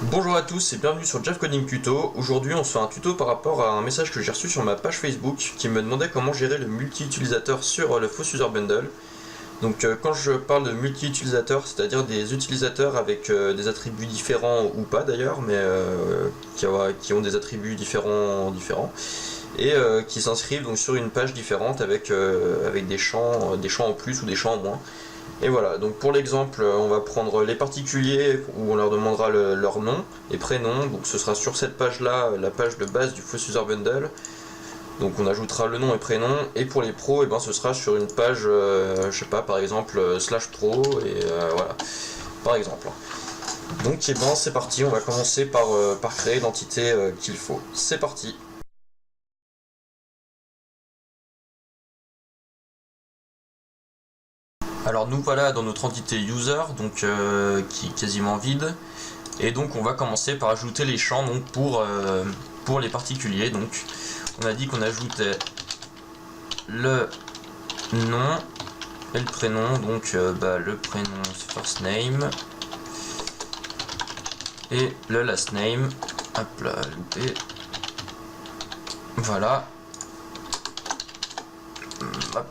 Bonjour à tous et bienvenue sur Jeff Coding Tuto. Aujourd'hui on se fait un tuto par rapport à un message que j'ai reçu sur ma page Facebook qui me demandait comment gérer le multi-utilisateur sur le Force User Bundle. Donc quand je parle de multi-utilisateur, c'est-à-dire des utilisateurs avec des attributs différents ou pas d'ailleurs, mais qui ont des attributs différents et qui s'inscrivent donc sur une page différente avec des champs en plus ou des champs en moins. Et voilà, donc pour l'exemple, on va prendre les particuliers où on leur demandera leur nom et prénom. Donc ce sera sur cette page-là, la page de base du Force User Bundle. Donc on ajoutera le nom et prénom. Et pour les pros, et ben, ce sera sur une page, je sais pas, par exemple /pro et voilà, par exemple. Donc et ben, c'est parti, on va commencer par créer l'entité qu'il faut. C'est parti. Alors nous voilà dans notre entité user, donc qui est quasiment vide, et donc on va commencer par ajouter les champs donc pour les particuliers. Donc on a dit qu'on ajoutait le nom et le prénom, donc le prénom c'est first name et le last name, hop là, loupé, voilà. Hop.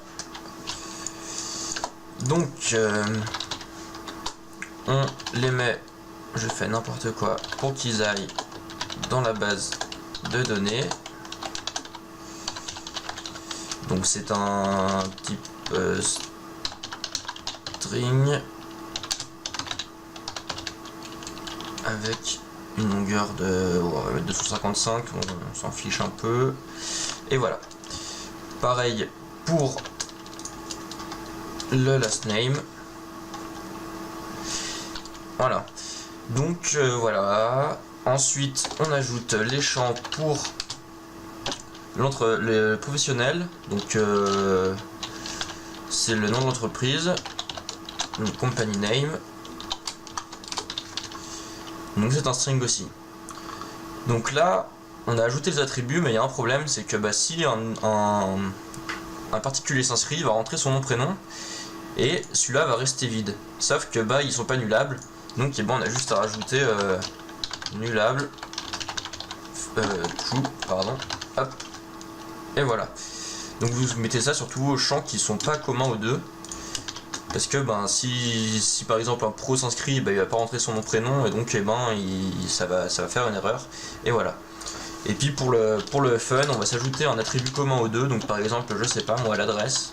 Donc on les met, je fais n'importe quoi, pour qu'ils aillent dans la base de données. Donc c'est un type string avec une longueur de 255, on s'en fiche un peu. Et voilà. Pareil pour le last name. Voilà. Donc voilà. Ensuite, on ajoute les champs pour le professionnel. Donc c'est le nom de l'entreprise, le company name. Donc c'est un string aussi. Donc là, on a ajouté les attributs, mais il y a un problème, c'est que si un particulier s'inscrit, il va rentrer son nom prénom. Et celui-là va rester vide, sauf que ils sont pas nullables, donc on a juste à rajouter nullable true, pardon, hop, et voilà. Donc vous mettez ça sur tous vos champs qui sont pas communs aux deux, parce que si par exemple un pro s'inscrit, il va pas rentrer son nom prénom, et donc ça va faire une erreur, et voilà. Et puis pour le fun, on va s'ajouter un attribut commun aux deux, donc par exemple je sais pas moi, l'adresse,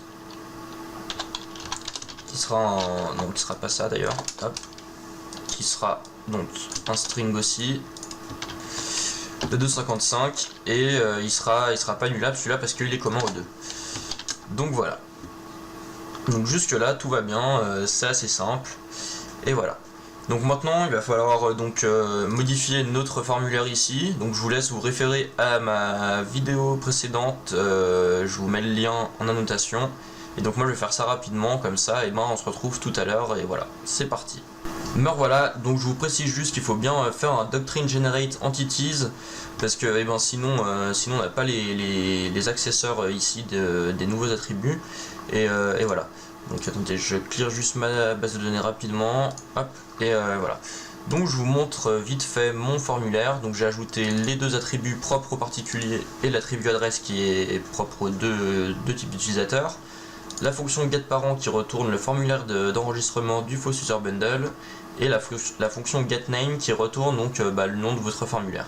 qui sera pas ça d'ailleurs, qui sera donc un string aussi de 255, et il sera pas nullable celui-là parce qu'il est commun aux deux. Donc voilà. Donc jusque là tout va bien, c'est assez simple, et voilà. Donc maintenant il va falloir modifier notre formulaire ici. Donc je vous laisse vous référer à ma vidéo précédente, je vous mets le lien en annotation. Et donc moi je vais faire ça rapidement, comme ça et on se retrouve tout à l'heure, et voilà, c'est parti. Mais voilà, donc je vous précise juste qu'il faut bien faire un doctrine generate entities, parce que sinon on n'a pas les accesseurs ici des nouveaux attributs, et voilà. Donc attendez, je clear juste ma base de données rapidement, hop, et voilà. Donc je vous montre vite fait mon formulaire. Donc j'ai ajouté les deux attributs propres aux particuliers et l'attribut adresse qui est propre aux deux types d'utilisateurs. La fonction getParent qui retourne le formulaire d'enregistrement du Force User Bundle, et la fonction getName qui retourne le nom de votre formulaire.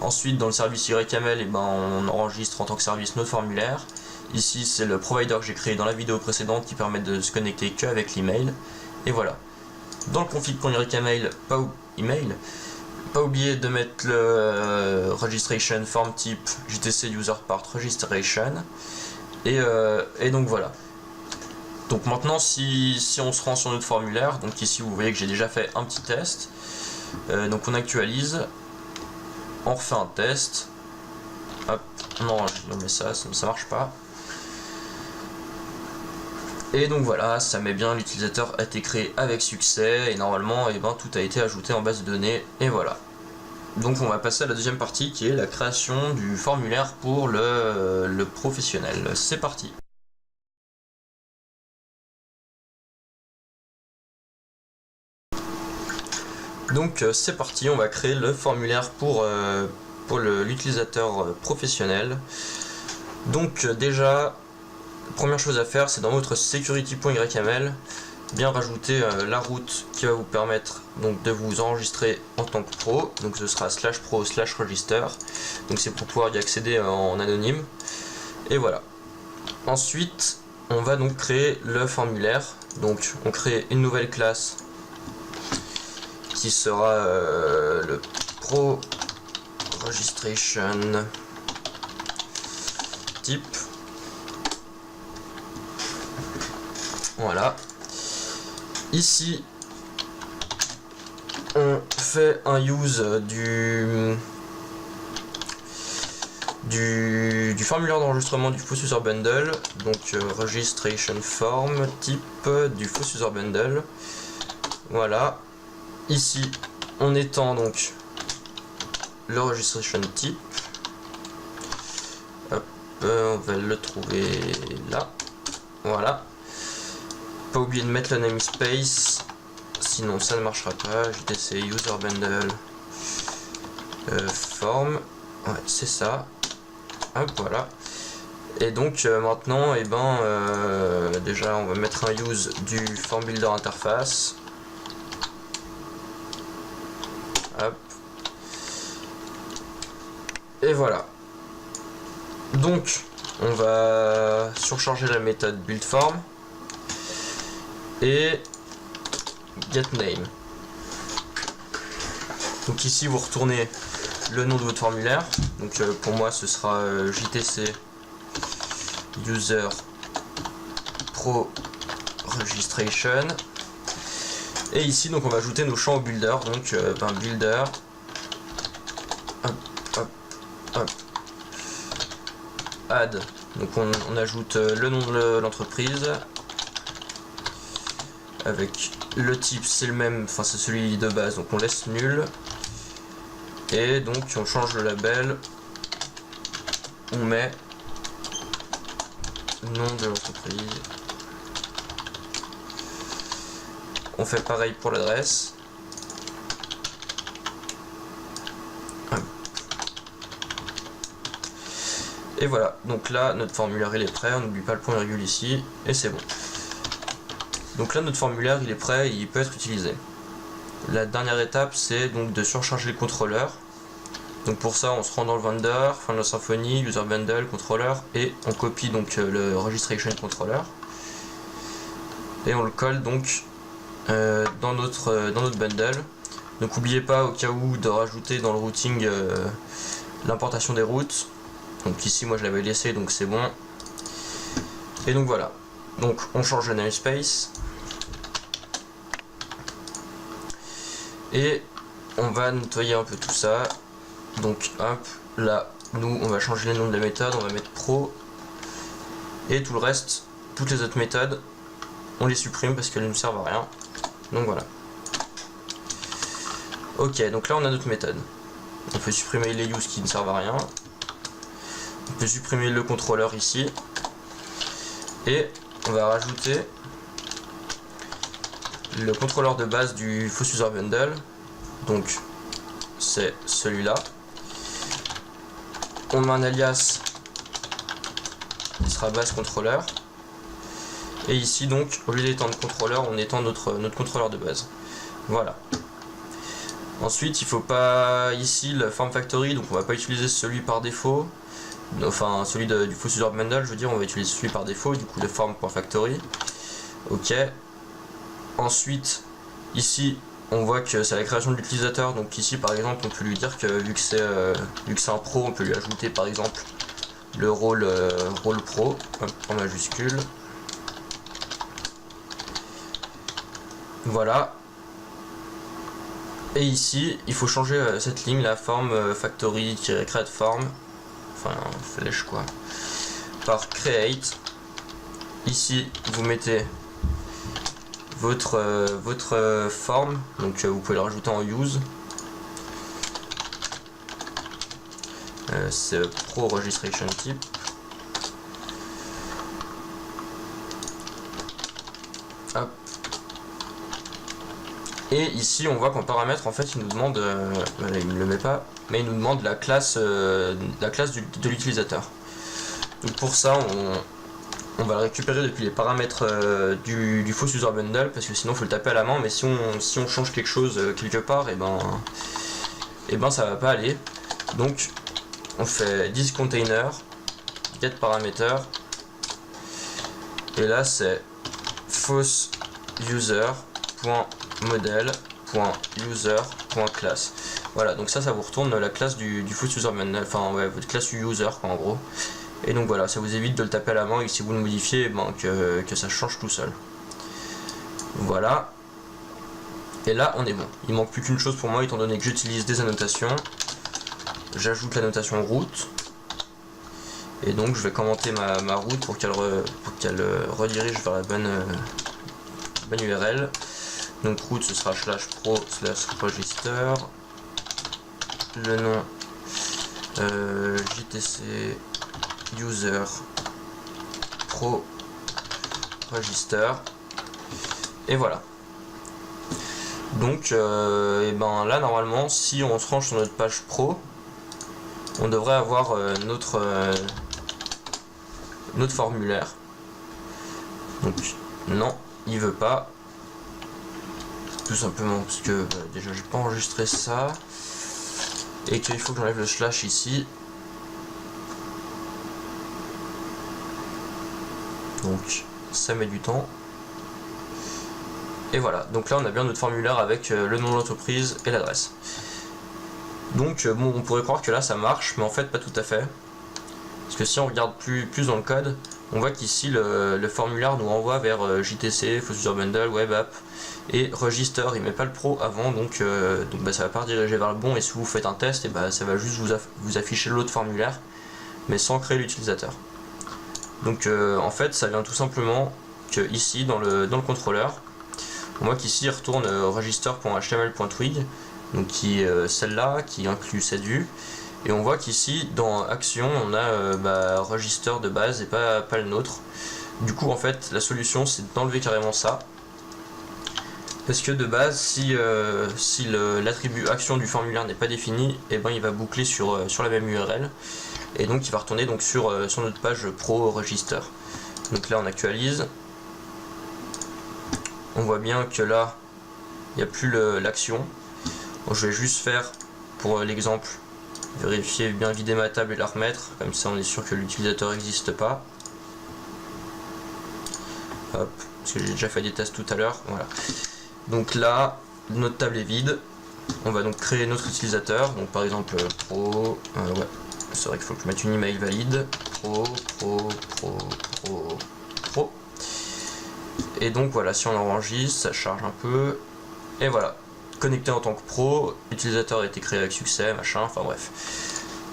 Ensuite dans le service YAML, on enregistre en tant que service notre formulaire. Ici c'est le provider que j'ai créé dans la vidéo précédente qui permet de se connecter qu'avec l'email, et voilà. Dans le config.YAML, pas oublier de mettre le registration form type JTC user part registration, et donc voilà. Donc maintenant si on se rend sur notre formulaire, donc ici vous voyez que j'ai déjà fait un petit test, donc on actualise, on refait un test, hop, on enregistre, mais ça marche pas. Et donc voilà, ça met bien l'utilisateur a été créé avec succès, et normalement tout a été ajouté en base de données, et voilà. Donc on va passer à la deuxième partie qui est la création du formulaire pour le professionnel. C'est parti. Donc c'est parti, on va créer le formulaire pour l'utilisateur professionnel. Donc déjà, première chose à faire, c'est dans votre security.yml bien rajouter la route qui va vous permettre donc de vous enregistrer en tant que pro. Donc ce sera /pro/register. Donc c'est pour pouvoir y accéder en anonyme. Et voilà. Ensuite, on va donc créer le formulaire. Donc on crée une nouvelle classe qui sera le pro registration type. Voilà. Ici, on fait un use du formulaire d'enregistrement du Faux User Bundle, donc registration form type du Faux User Bundle. Voilà. Ici, on étend donc le registration type. Hop, on va le trouver là. Voilà. Pas oublier de mettre le namespace, sinon ça ne marchera pas. JTC user bundle form, ouais, c'est ça. Hop, voilà. Et donc maintenant, déjà on va mettre un use du form builder interface. Hop. Et voilà. Donc on va surcharger la méthode buildForm et getName. Donc ici vous retournez le nom de votre formulaire. Donc pour moi ce sera JTC user pro registration. Et ici donc on va ajouter nos champs au builder. Donc builder. Hop, hop, hop. Add. Donc on ajoute le nom de l'entreprise. Avec le type c'est le même, enfin c'est celui de base, donc on laisse nul. Et donc on change le label, on met nom de l'entreprise. On fait pareil pour l'adresse. Et voilà, donc là notre formulaire il est prêt, on n'oublie pas le point virgule ici, et c'est bon. Donc là notre formulaire il est prêt, il peut être utilisé. La dernière étape c'est donc de surcharger le contrôleur. Donc pour ça on se rend dans le vendor, Final Symfony, user bundle, controller, et on copie donc le registration controller. Et on le colle donc dans notre bundle. Donc n'oubliez pas au cas où de rajouter dans le routing l'importation des routes. Donc ici moi je l'avais laissé donc c'est bon. Et donc voilà. Donc on change le namespace. Et on va nettoyer un peu tout ça. Donc hop, là, nous on va changer les noms de la méthode, on va mettre pro. Et tout le reste, toutes les autres méthodes, on les supprime parce qu'elles ne nous servent à rien. Donc voilà. Ok, donc là on a notre méthode. On peut supprimer les use qui ne servent à rien. On peut supprimer le contrôleur ici. Et on va rajouter le contrôleur de base du Faux User Bundle. Donc c'est celui-là. On met un alias qui sera base contrôleur. Et ici donc au lieu d'étendre contrôleur, on étend notre contrôleur de base. Voilà. Ensuite il faut pas ici le form factory, donc on va pas utiliser celui par défaut. Enfin celui du Faux User Bundle, je veux dire, on va utiliser celui par défaut, du coup de form.factory. Ok. Ensuite ici on voit que c'est la création de l'utilisateur, donc ici par exemple on peut lui dire que vu que c'est un pro, on peut lui ajouter par exemple le rôle pro en majuscule. Voilà. Et ici il faut changer cette ligne, la form factory-create form, enfin flèche quoi, par create. Ici vous mettez votre forme, donc vous pouvez le rajouter en use. C'est pro registration type. Hop. Et ici on voit qu'en paramètre en fait il nous demande, voilà, il ne le met pas, mais il nous demande la classe, de l'utilisateur. Donc pour ça on va le récupérer depuis les paramètres du False User Bundle, parce que sinon il faut le taper à la main, mais si on change quelque chose quelque part, et ben ça va pas aller. Donc on fait thisContainer get parameter, et là c'est false user.model.user.class. Voilà, donc ça vous retourne la classe du false user bundle, enfin ouais, votre classe user quoi, en gros. Et donc voilà, ça vous évite de le taper à la main, et si vous le modifiez, que ça change tout seul. Voilà. Et là on est bon. Il manque plus qu'une chose pour moi, étant donné que j'utilise des annotations. J'ajoute la notation route. Et donc je vais commenter ma route pour qu'elle redirige vers la bonne URL. Donc route ce sera /pro/register. Le nom JTC user pro register. Et voilà. Donc et ben là normalement si on se range sur notre page pro, on devrait avoir notre formulaire. Donc non, il veut pas, tout simplement parce que déjà j'ai pas enregistré ça et qu'il faut que j'enlève le slash ici. Donc ça met du temps. Et voilà, donc là on a bien notre formulaire avec le nom de l'entreprise et l'adresse. Donc bon, on pourrait croire que là ça marche, mais en fait pas tout à fait. Parce que si on regarde plus dans le code, on voit qu'ici le formulaire nous renvoie vers JTC, False User Bundle, Web App et Register. Il met pas le pro avant, donc ça va pas rediriger vers le bon. Et si vous faites un test, et ça va juste vous afficher l'autre formulaire, mais sans créer l'utilisateur. Donc en fait ça vient tout simplement que ici dans le contrôleur, on voit qu'ici il retourne register.html.twig, donc qui est celle-là, qui inclut cette vue. Et on voit qu'ici dans action on a register de base et pas le nôtre. Du coup en fait la solution c'est d'enlever carrément ça, parce que de base si l'attribut action du formulaire n'est pas défini, et il va boucler sur la même URL, et donc il va retourner donc sur notre page pro register. Donc là on actualise, on voit bien que là il n'y a plus l'action. Donc je vais juste faire pour l'exemple, vérifier bien vider ma table et la remettre, comme ça on est sûr que l'utilisateur n'existe pas. Hop, parce que j'ai déjà fait des tests tout à l'heure. Voilà. Donc là, notre table est vide. On va donc créer notre utilisateur. Donc par exemple pro, ouais, c'est vrai qu'il faut que je mette une email valide. Pro. Et donc voilà, si on enregistre, ça charge un peu. Et voilà. Connecté en tant que pro, l'utilisateur a été créé avec succès, machin, enfin bref.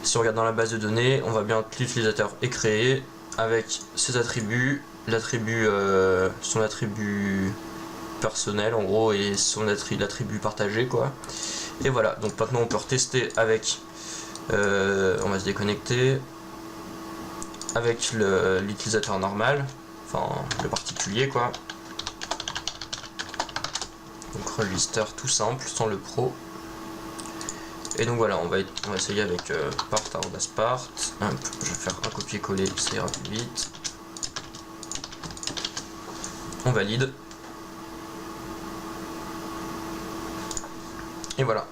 Si on regarde dans la base de données, on voit bien que l'utilisateur est créé avec ses attributs, son attribut personnel en gros et l'attribut partagé quoi. Et voilà, donc maintenant on peut retester avec, on va se déconnecter, avec l'utilisateur normal, enfin le particulier quoi. Donc register tout simple, sans le pro. Et donc voilà, on va essayer avec part. Hop, je vais faire un copier-coller, ça ira plus vite. On valide. Et voilà.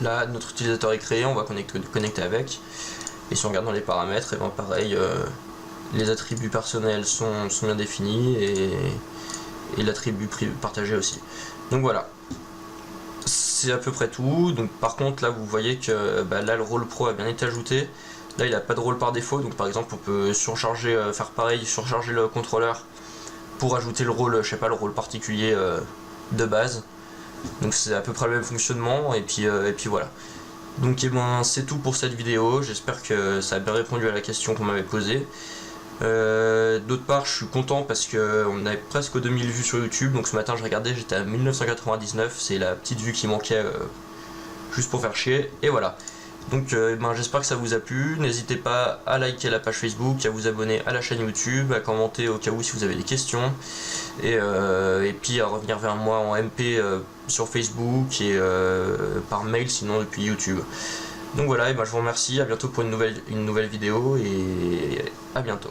Là, notre utilisateur est créé, on va connecter avec. Et si on regarde dans les paramètres, et pareil, les attributs personnels sont bien définis et l'attribut partagé aussi. Donc voilà, c'est à peu près tout. Donc par contre là vous voyez que là le rôle pro a bien été ajouté. Là il n'a pas de rôle par défaut, donc par exemple on peut surcharger, faire pareil, surcharger le contrôleur pour ajouter le rôle, je sais pas, le rôle particulier de base. Donc c'est à peu près le même fonctionnement et puis voilà. Donc c'est tout pour cette vidéo, j'espère que ça a bien répondu à la question qu'on m'avait posée. D'autre part je suis content parce qu'on avait presque 2000 vues sur YouTube, donc ce matin je regardais, j'étais à 1999, c'est la petite vue qui manquait juste pour faire chier, et voilà. Donc j'espère que ça vous a plu, n'hésitez pas à liker la page Facebook, à vous abonner à la chaîne YouTube, à commenter au cas où si vous avez des questions, et puis à revenir vers moi en MP sur Facebook et par mail sinon depuis YouTube. Donc voilà, et je vous remercie, à bientôt pour une nouvelle vidéo et à bientôt.